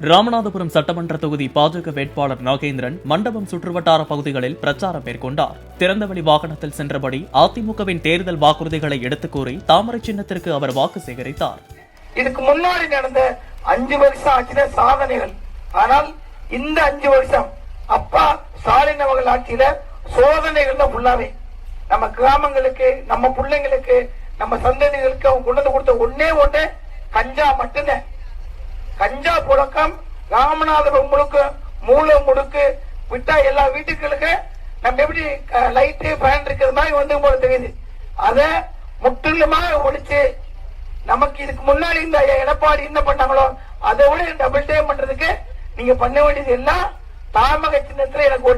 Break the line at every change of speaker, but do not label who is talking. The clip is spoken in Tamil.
ராமநாதபுரம் சட்டமன்ற தொகுதி பாஜக வேட்பாளர் நாகேந்திரன் மண்டபம் சுற்றுவட்டார பகுதிகளில் பிரச்சாரம் மேற்கொண்டார். திறந்தவெளி வாகனத்தில் சென்றபடி அதிமுகவின் தேர்தல் வாக்குறுதிகளை எடுத்துக் கூறி தாமரை சின்னத்திற்கு அவர் வாக்கு சேகரித்தார்.
இதுக்கு முன்னாடி நடந்த 5 வருஷம் ஆட்சியில சாதனைகள். ஆனால் இந்த 5 வருஷம் அப்பா ஸ்டாலின் அவர்கள் ஆட்சியில சோதனைகள் தான் ஃபுல்லாவே. நம்ம கிராமங்களுக்கு, நம்ம பிள்ளைங்களுக்கு, நம்ம சந்ததிகளுக்கு அவங்க கொண்டு கொடுத்த ஒண்ணே கஞ்சா மட்டும்தான். கஞ்சா புழக்கம் ராமநாதபுரம் முழுக்க மூலம் முடுக்கு விட்டா எல்லா வீட்டுகளுக்கு நம்ம எப்படி லைட்டு ஃபேன் இருக்கிறது மாதிரி வந்து போல தெரியுது. அதை முற்றிலுமாக ஒழிச்சு நமக்கு இதுக்கு முன்னாடி இந்த எடப்பாடி என்ன பண்ணாங்களோ அதை விட டபுள் டைம் பண்றதுக்கு நீங்க பண்ண வேண்டியது எல்லாம் தாமக சின்னத்துல எனக்கு